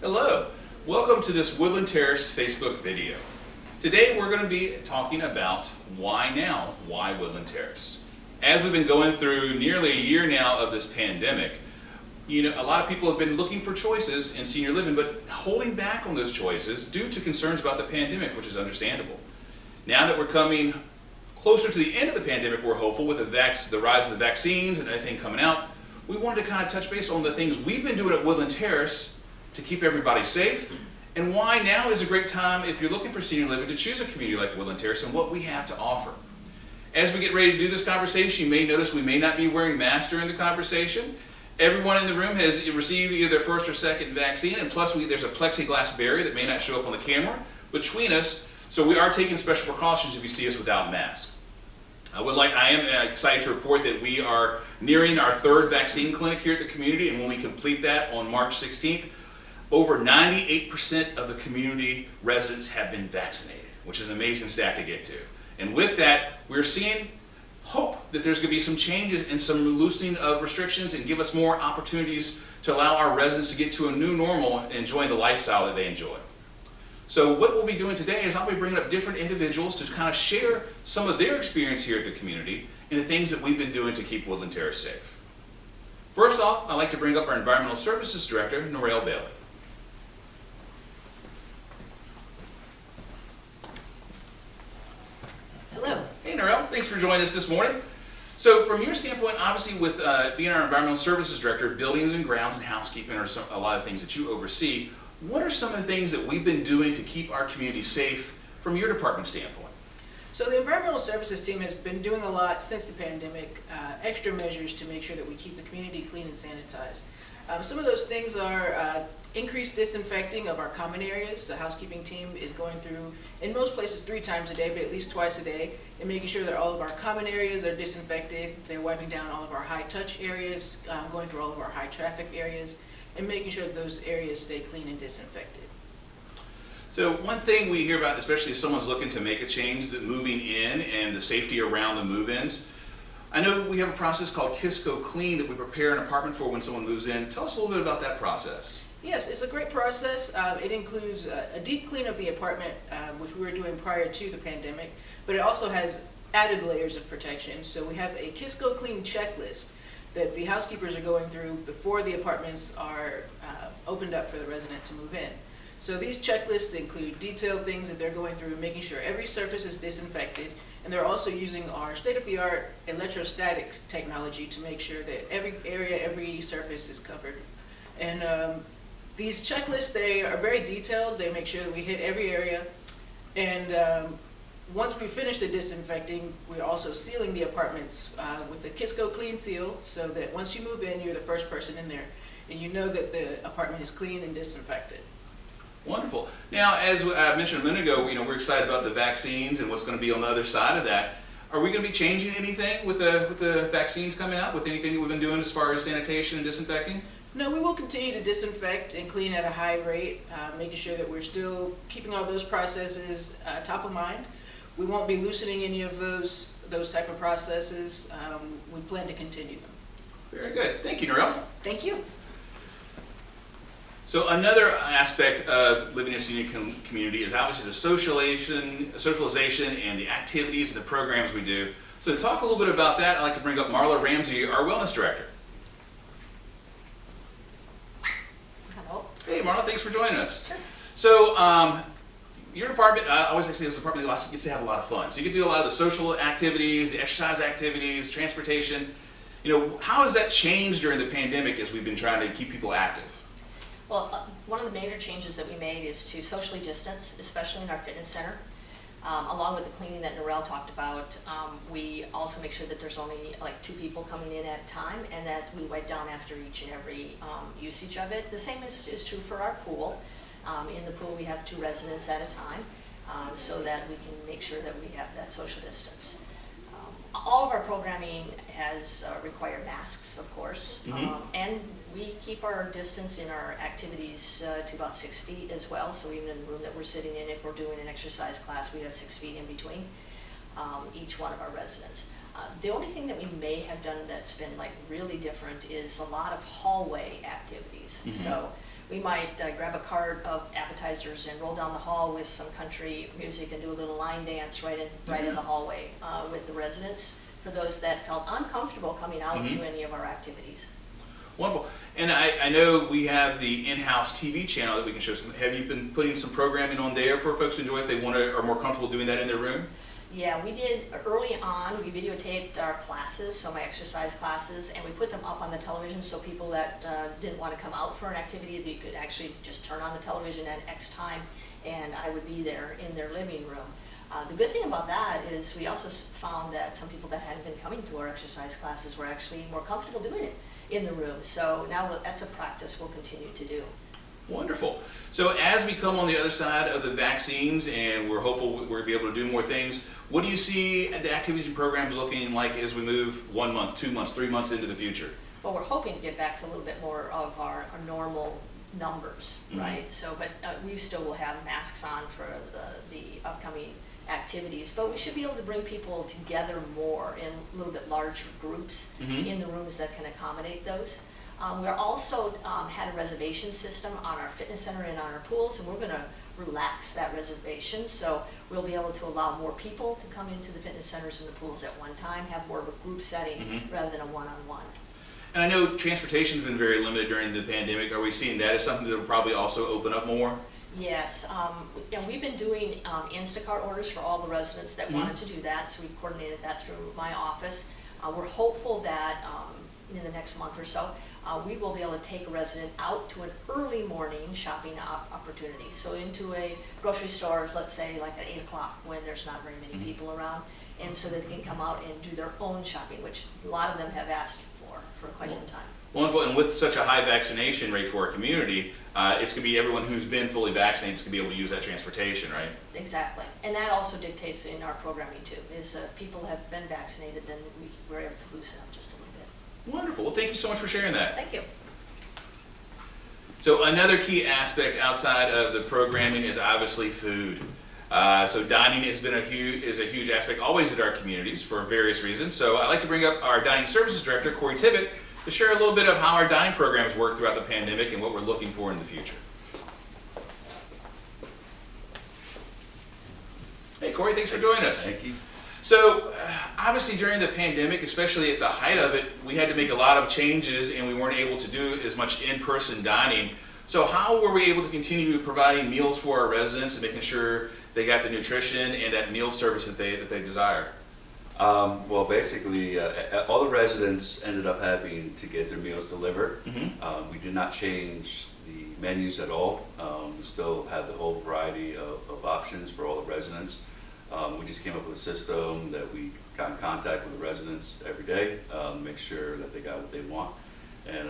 Hello, welcome to this Woodland Terrace Facebook video. Today we're going to be talking about why now, why Woodland Terrace. As we've been going through nearly a year now of this pandemic, a lot of people have been looking for choices in senior living, but holding back on those choices due to concerns about the pandemic, which is understandable. Now that we're coming closer to the end of the pandemic, we're hopeful with the rise of the vaccines and everything coming out. We wanted to kind of touch base on the things we've been doing at Woodland Terrace to keep everybody safe, and why now is a great time if you're looking for senior living to choose a community like Woodland Terrace and what we have to offer. As we get ready to do this conversation, you may notice we may not be wearing masks during the conversation. Everyone in the room has received either their first or second vaccine, and plus there's a plexiglass barrier that may not show up on the camera between us, so we are taking special precautions if you see us without masks. I am excited to report that we are nearing our third vaccine clinic here at the community, and when we complete that on March 16th, over 98% of the community residents have been vaccinated, which is an amazing stat to get to. And with that, we're seeing hope that there's going to be some changes and some loosening of restrictions and give us more opportunities to allow our residents to get to a new normal and enjoying the lifestyle that they enjoy. So what we'll be doing today is I'll be bringing up different individuals to kind of share some of their experience here at the community and the things that we've been doing to keep Woodland Terrace safe. First off, I'd like to bring up our Environmental Services Director, Norelle Bailey. Hello. Hey Norelle, thanks for joining us this morning. So from your standpoint, obviously with being our Environmental Services Director, buildings and grounds and housekeeping are a lot of things that you oversee. What are some of the things that we've been doing to keep our community safe from your department standpoint? So the Environmental Services team has been doing a lot since the pandemic, extra measures to make sure that we keep the community clean and sanitized. Some of those things are increased disinfecting of our common areas. The housekeeping team is going through, in most places 3 times a day, but at least twice a day, and making sure that all of our common areas are disinfected. They're wiping down all of our high touch areas, going through all of our high traffic areas, and making sure that those areas stay clean and disinfected. So one thing we hear about, especially if someone's looking to make a change, that moving in and the safety around the move-ins. I know we have a process called Kiss Go Clean that we prepare an apartment for when someone moves in. Tell us a little bit about that process. Yes, it's a great process. It includes a deep clean of the apartment, which we were doing prior to the pandemic, but it also has added layers of protection. So we have a Kiss Go Clean checklist that the housekeepers are going through before the apartments are opened up for the resident to move in. So these checklists include detailed things that they're going through, making sure every surface is disinfected, and they're also using our state-of-the-art electrostatic technology to make sure that every area, every surface is covered. And these checklists, they are very detailed. They make sure that we hit every area. And once we finish the disinfecting, we're also sealing the apartments with the Kiss Go Clean seal, so that once you move in, you're the first person in there, and you know that the apartment is clean and disinfected. Wonderful. Now, as I mentioned a minute ago, we're excited about the vaccines and what's going to be on the other side of that. Are we going to be changing anything with the vaccines coming out, with anything that we've been doing as far as sanitation and disinfecting? No, we will continue to disinfect and clean at a high rate, making sure that we're still keeping all those processes top of mind. We won't be loosening any of those type of processes. We plan to continue them. Very good. Thank you, Norelle. Thank you. So another aspect of living in a senior community is obviously the socialization and the activities and the programs we do. So to talk a little bit about that, I'd like to bring up Marla Ramsey, our Wellness Director. Hello. Hey Marla, thanks for joining us. Sure. So your department, I always like to say this department gets to have a lot of fun. So you get to do a lot of the social activities, the exercise activities, transportation. How has that changed during the pandemic as we've been trying to keep people active? Well, one of the major changes that we made is to socially distance, especially in our fitness center. Along with the cleaning that Norelle talked about, we also make sure that there's only like 2 people coming in at a time, and that we wipe down after each and every usage of it. The same is true for our pool. In the pool we have 2 residents at a time, so that we can make sure that we have that social distance. All of our programming has required masks, of course, and we keep our distance in our activities to about 6 feet as well. So even in the room that we're sitting in, if we're doing an exercise class, we have 6 feet in between each one of our residents. The only thing that we may have done that's been like really different is a lot of hallway activities. So we might grab a cart of appetizers and roll down the hall with some country music and do a little line dance right in the hallway with the residents, for those that felt uncomfortable coming out to any of our activities. Wonderful. And I know we have the in-house TV channel that we can show some. Have you been putting some programming on there for folks to enjoy if they want to, are more comfortable doing that in their room? Yeah, we did early on. We videotaped our classes, so my exercise classes, and we put them up on the television so people that didn't want to come out for an activity, they could actually just turn on the television at X time, and I would be there in their living room. The good thing about that is we also found that some people that hadn't been coming to our exercise classes were actually more comfortable doing it in the room. So now that's a practice we'll continue to do. Wonderful. So as we come on the other side of the vaccines and we're hopeful we're going to be able to do more things, what do you see the activities and programs looking like as we move 1 month, 2 months, 3 months into the future? Well, we're hoping to get back to a little bit more of our normal numbers, right? So, but we still will have masks on for the upcoming activities, but we should be able to bring people together more in a little bit larger groups in the rooms that can accommodate those. We're also had a reservation system on our fitness center and on our pools, and we're going to relax that reservation, so we'll be able to allow more people to come into the fitness centers and the pools at one time, have more of a group setting rather than a one-on-one. And I know transportation's been very limited during the pandemic. Are we seeing that as something that will probably also open up more? Yes, and we've been doing Instacart orders for all the residents that wanted to do that, so we've coordinated that through my office. We're hopeful that in the next month or so, we will be able to take a resident out to an early morning shopping opportunity. So into a grocery store, let's say like at 8 o'clock when there's not very many people around, and so that they can come out and do their own shopping, which a lot of them have asked for quite some time. Wonderful, and with such a high vaccination rate for our community, it's going to be everyone who's been fully vaccinated is going to be able to use that transportation, right? Exactly, and that also dictates in our programming too, is people have been vaccinated, then we're able to loosen up just a little bit. Wonderful, well thank you so much for sharing that. Thank you. So another key aspect outside of the programming is obviously food. So dining has been a huge aspect always at our communities for various reasons. So I'd like to bring up our Dining Services Director, Corey Tibbett, to share a little bit of how our dining programs work throughout the pandemic and what we're looking for in the future. Hey Corey, thanks for joining us. Thank you. So obviously during the pandemic, especially at the height of it, we had to make a lot of changes and we weren't able to do as much in-person dining. So how were we able to continue providing meals for our residents and making sure they got the nutrition and that meal service that they desire? Well, basically, all the residents ended up having to get their meals delivered. We did not change the menus at all. We still have the whole variety of options for all the residents. We just came up with a system that we got in contact with the residents every day, make sure that they got what they want. And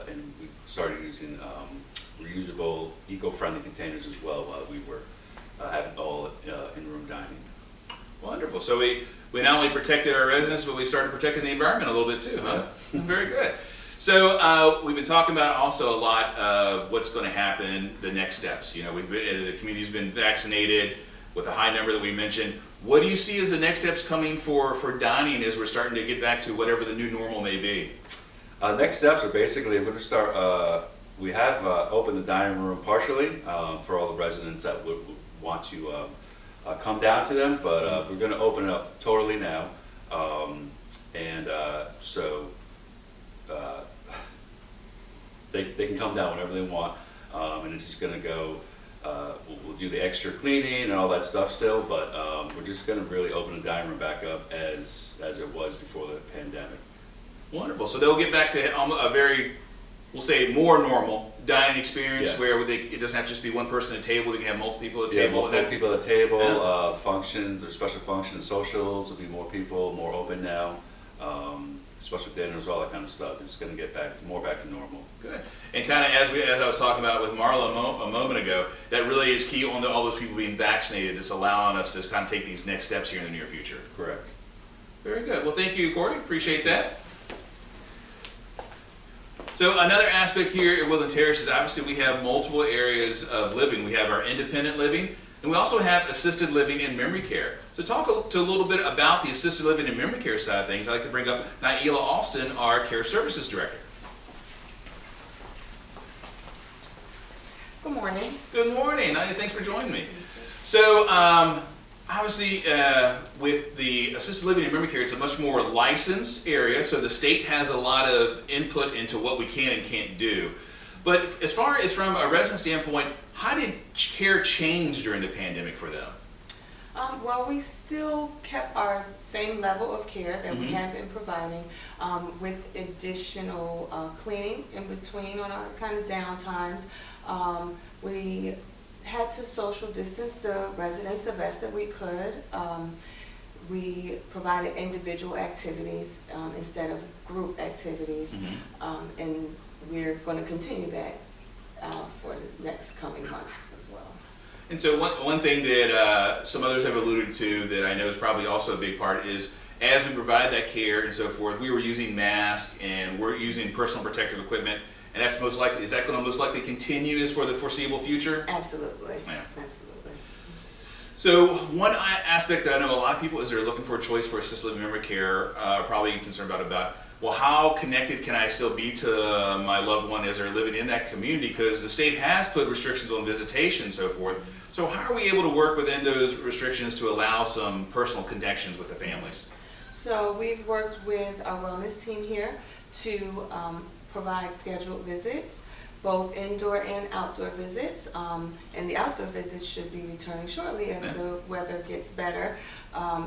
and we started using reusable, eco-friendly containers as well while we were having all in-room dining. Wonderful. So we not only protected our residents, but we started protecting the environment a little bit too, huh? Yeah. Very good. So we've been talking about also a lot of what's going to happen, the next steps. You know, the community's been vaccinated with a high number that we mentioned. What do you see as the next steps coming for dining as we're starting to get back to whatever the new normal may be? Next steps are basically, we're going to start, we have opened the dining room partially for all the residents that would want to come down to them, but we're going to open it up totally now. So they can come down whenever they want, and it's just going to go, we'll do the extra cleaning and all that stuff still, but we're just going to really open the dining room back up as it was before the pandemic. Wonderful. So they'll get back to a very, we'll say, more normal dining experience. Yes. Where it doesn't have to just be one person at a table. They can have multiple people at a table. Multiple people at a table. Yeah. Functions or special functions, socials will be more people, more open now. Special dinners, all that kind of stuff. It's going to get back to normal. Good. And kind of as I was talking about with Marla a moment ago, that really is key on all those people being vaccinated. That's allowing us to kind of take these next steps here in the near future. Correct. Very good. Well, thank you, Corey. Appreciate that. So another aspect here at Woodland Terrace is obviously we have multiple areas of living. We have our independent living, and we also have assisted living and memory care. So talk a little bit about the assisted living and memory care side of things. I'd like to bring up Naila Alston, our Care Services Director. morning. Good morning. Thanks for joining me. So, obviously, with the assisted living and memory care, it's a much more licensed area, so the state has a lot of input into what we can and can't do. But as far as from a resident standpoint, how did care change during the pandemic for them? Well, we still kept our same level of care that we have been providing with additional cleaning in between on our kind of downtimes. We had to social distance the residents the best that we could. We provided individual activities instead of group activities, and we're going to continue that for the next coming months as well. And so one thing that some others have alluded to that I know is probably also a big part is as we provide that care and so forth, we were using masks and we're using personal protective equipment, and that's most likely, is that going to most likely continue as for the foreseeable future? Absolutely. Yeah. Absolutely. So one aspect that I know a lot of people is they're looking for a choice for assisted living memory care, are probably concerned about, well, how connected can I still be to my loved one as they're living in that community? Because the state has put restrictions on visitation and so forth. So how are we able to work within those restrictions to allow some personal connections with the families? So we've worked with our wellness team here to provide scheduled visits, both indoor and outdoor visits, and the outdoor visits should be returning shortly as the weather gets better,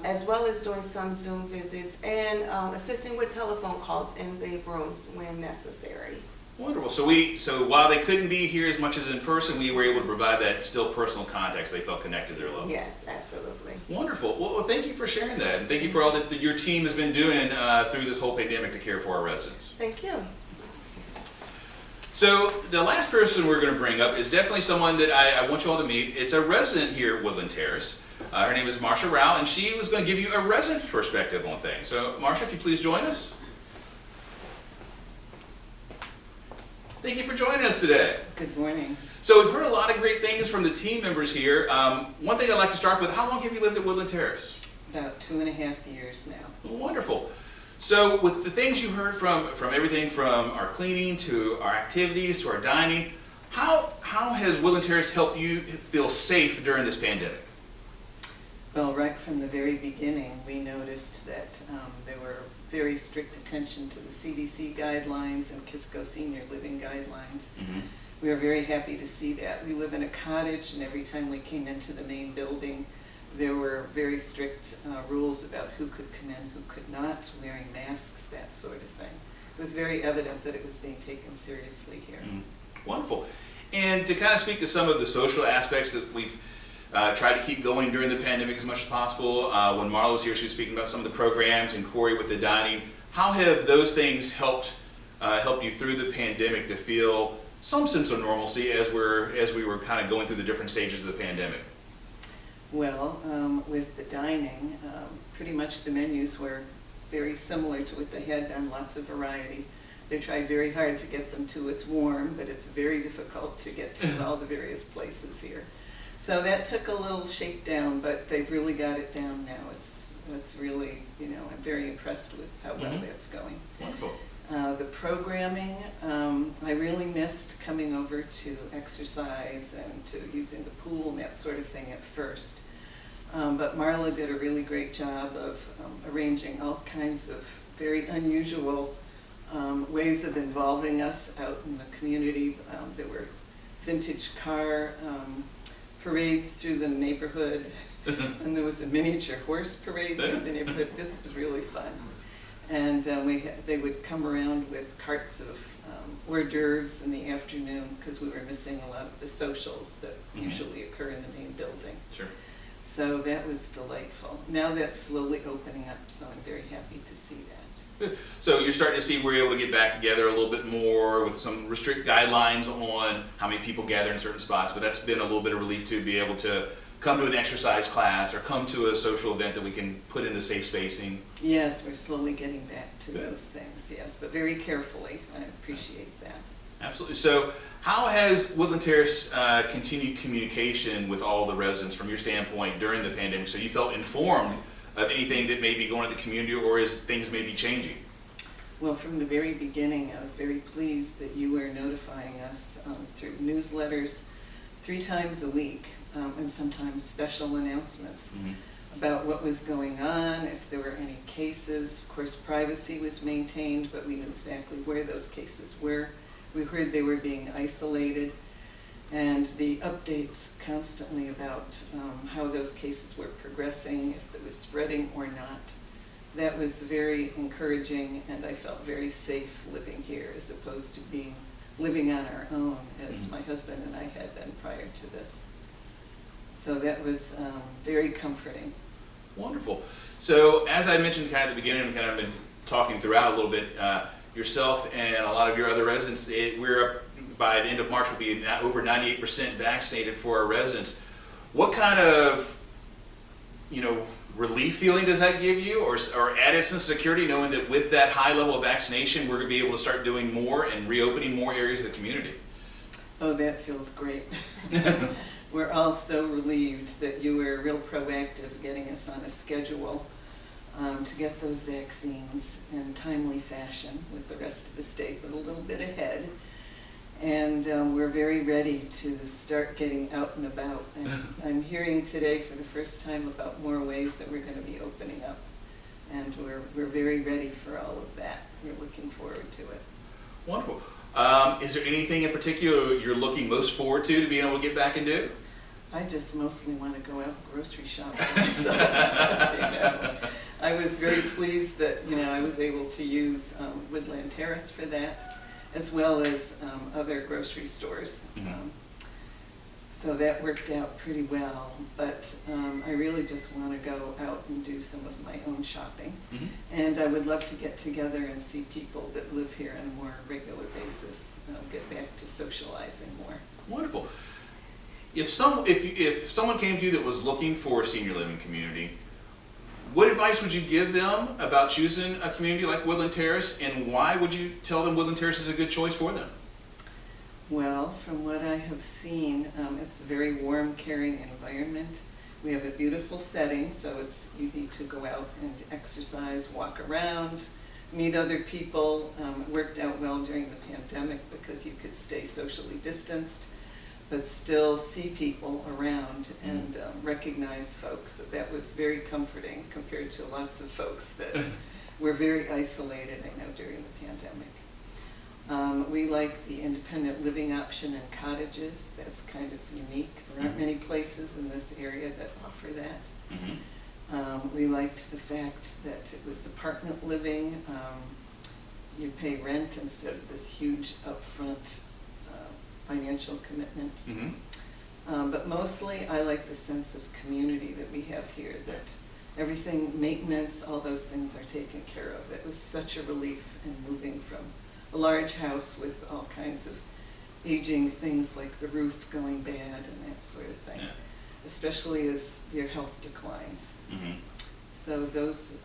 as well as doing some Zoom visits and assisting with telephone calls in the rooms when necessary. Wonderful. So while they couldn't be here as much as in person, we were able to provide that still personal contact so they felt connected to their loved ones. Yes, absolutely. Wonderful. Well, thank you for sharing that, and thank you for all that your team has been doing through this whole pandemic to care for our residents. Thank you. So the last person we're going to bring up is definitely someone that I want you all to meet. It's a resident here at Woodland Terrace. Her name is Marsha Rao, and she was going to give you a resident perspective on things. So Marsha, if you please join us. Thank you for joining us today. Good morning. So we've heard a lot of great things from the team members here. One thing I'd like to start with, how long have you lived at Woodland Terrace? About 2.5 years now. Wonderful. So with the things you heard from everything from our cleaning to our activities to our dining, how has Woodland Terrace helped you feel safe during this pandemic? Well, right from the very beginning, we noticed that there were very strict attention to the CDC guidelines and Kisco Senior Living guidelines. We were very happy to see that. We live in a cottage, and every time we came into the main building, there were very strict rules about who could come in, who could not, wearing masks, that sort of thing. It was very evident that it was being taken seriously here. Wonderful. And to kind of speak to some of the social aspects that we've tried to keep going during the pandemic as much as possible. When Marla was here, she was speaking about some of the programs, and Corey with the dining. How have those things helped you through the pandemic to feel some sense of normalcy as we were kind of going through the different stages of the pandemic? Well, with the dining, pretty much the menus were very similar to what they had done, lots of variety. They tried very hard to get them to us warm, but it's very difficult to get to all the various places here. So that took a little shakedown, but they've really got it down now. It's really, I'm very impressed with how well that's going. Wonderful. The programming, I really missed coming over to exercise and to using the pool and that sort of thing at first. But Marla did a really great job of arranging all kinds of very unusual ways of involving us out in the community. There were vintage car parades through the neighborhood, and there was a miniature horse parade through the neighborhood. This was really fun. And they would come around with carts of hors d'oeuvres in the afternoon because we were missing a lot of the socials that usually occur in the main building. Sure. So that was delightful. Now that's slowly opening up, so I'm very happy to see that. So you're starting to see we're able to get back together a little bit more with some strict guidelines on how many people gather in certain spots, but that's been a little bit of relief to be able to come to an exercise class or come to a social event that we can put in the safe spacing. Yes, we're slowly getting back to those things, yes, but very carefully. I appreciate that. Absolutely. So how has Woodland Terrace continued communication with all the residents from your standpoint during the pandemic, so you felt informed of anything that may be going on in the community, or is things may be changing? Well, from the very beginning, I was very pleased that you were notifying us through newsletters 3 times a week, and sometimes special announcements about what was going on, if there were any cases. Of course, privacy was maintained, but we knew exactly where those cases were. We heard they were being isolated, and the updates constantly about how those cases were progressing, if it was spreading or not. That was very encouraging, and I felt very safe living here as opposed to living on our own, as my husband and I had been prior to this. So that was very comforting. Wonderful. So as I mentioned kind of at the beginning, we've kind of been talking throughout a little bit, yourself and a lot of your other residents, we're up, by the end of March, we'll be over 98% vaccinated for our residents. What kind of, relief feeling does that give you, or added sense of security, knowing that with that high level of vaccination, we're going to be able to start doing more and reopening more areas of the community? Oh, that feels great. We're all so relieved that you were real proactive getting us on a schedule to get those vaccines in timely fashion with the rest of the state, but a little bit ahead. And we're very ready to start getting out and about. And I'm hearing today for the first time about more ways that we're going to be opening up. And we're very ready for all of that. We're looking forward to it. Wonderful. Is there anything in particular you're looking most forward to being able to get back and do? I just mostly want to go out grocery shopping. So, I was very pleased that I was able to use Woodland Terrace for that, as well as other grocery stores. So that worked out pretty well. But I really just want to go out and do some of my own shopping, and I would love to get together and see people that live here on a more regular basis. Get back to socializing more. Wonderful. If someone came to you that was looking for a senior living community, what advice would you give them about choosing a community like Woodland Terrace, and why would you tell them Woodland Terrace is a good choice for them? Well, from what I have seen, it's a very warm, caring environment. We have a beautiful setting, so it's easy to go out and exercise, walk around, meet other people. It worked out well during the pandemic because you could stay socially distanced, but still see people around and recognize folks. So that was very comforting compared to lots of folks that were very isolated, I know, during the pandemic. We like the independent living option in cottages. That's kind of unique. There aren't many places in this area that offer that. We liked the fact that it was apartment living. You pay rent instead of this huge upfront financial commitment. But mostly I like the sense of community that we have here, that everything, maintenance, all those things are taken care of. It was such a relief in moving from a large house with all kinds of aging things like the roof going bad and that sort of thing, especially as your health declines. So those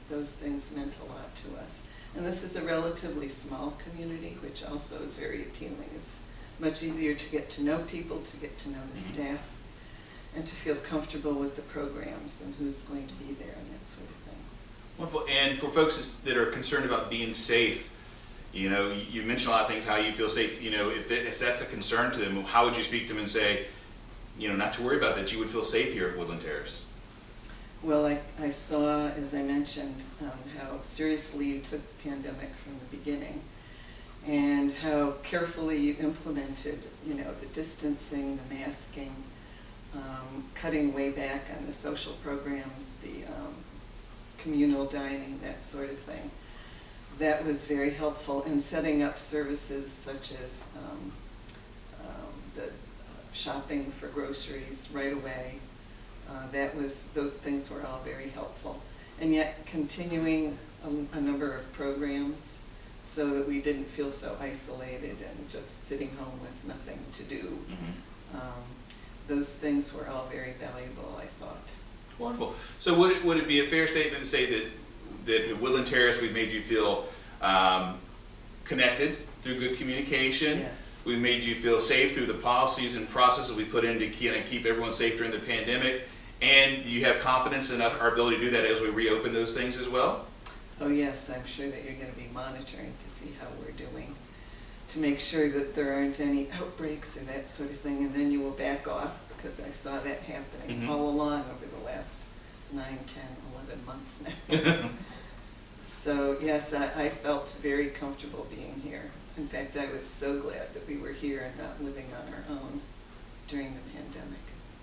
things meant a lot to us. And this is a relatively small community, which also is very appealing. It's much easier to get to know people, to get to know the staff, and to feel comfortable with the programs and who's going to be there and that sort of thing. Wonderful. And for folks that are concerned about being safe, you mentioned a lot of things, how you feel safe. If that's a concern to them, how would you speak to them and say, not to worry about that, you would feel safe here at Woodland Terrace? Well, I saw, as I mentioned, how seriously you took the pandemic from the beginning, and how carefully you implemented, the distancing, the masking, cutting way back on the social programs, the communal dining, that sort of thing. That was very helpful in setting up services such as the shopping for groceries right away. Those things were all very helpful. And yet continuing a number of programs so that we didn't feel so isolated and just sitting home with nothing to do. Those things were all very valuable, I thought. Wonderful. So would it be a fair statement to say that at Woodland Terrace we've made you feel connected through good communication? Yes. We've made you feel safe through the policies and processes we put in to keep everyone safe during the pandemic, and you have confidence in our ability to do that as we reopen those things as well? Oh yes, I'm sure that you're going to be monitoring to see how we're doing, to make sure that there aren't any outbreaks or that sort of thing, and then you will back off, because I saw that happening Mhm. all along over the last 9, 10, 11 months now. So yes, I felt very comfortable being here. In fact, I was so glad that we were here and not living on our own during the pandemic.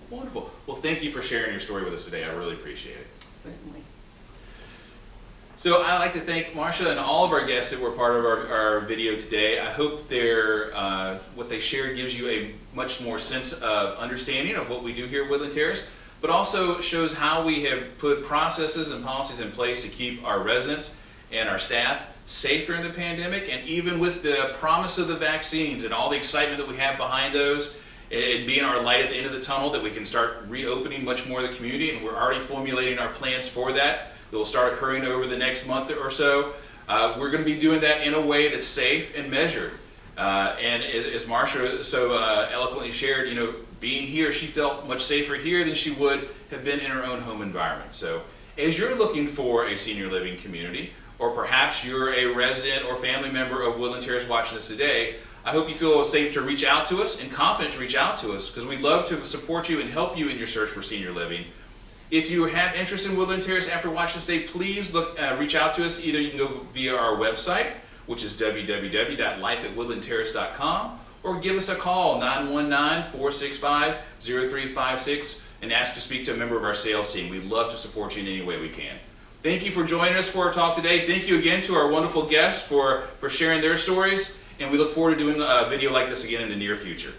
Wonderful. Well, thank you for sharing your story with us today. I really appreciate it. Certainly. So I'd like to thank Marcia and all of our guests that were part of our video today. I hope what they shared gives you a much more sense of understanding of what we do here at Woodland Terrace, but also shows how we have put processes and policies in place to keep our residents and our staff safe during the pandemic, and even with the promise of the vaccines and all the excitement that we have behind those, and being our light at the end of the tunnel, that we can start reopening much more of the community, and we're already formulating our plans for that. That will start occurring over the next month or so. We're going to be doing that in a way that's safe and measured. And as Marcia so eloquently shared, you know, being here, she felt much safer here than she would have been in her own home environment. So as you're looking for a senior living community, or perhaps you're a resident or family member of Woodland Terrace watching this today, I hope you feel safe to reach out to us and confident to reach out to us, because we'd love to support you and help you in your search for senior living. If you have interest in Woodland Terrace after watching this day, please reach out to us. Either you can go via our website, which is www.lifeatwoodlandterrace.com, or give us a call, 919-465-0356, and ask to speak to a member of our sales team. We'd love to support you in any way we can. Thank you for joining us for our talk today. Thank you again to our wonderful guests for sharing their stories, and we look forward to doing a video like this again in the near future.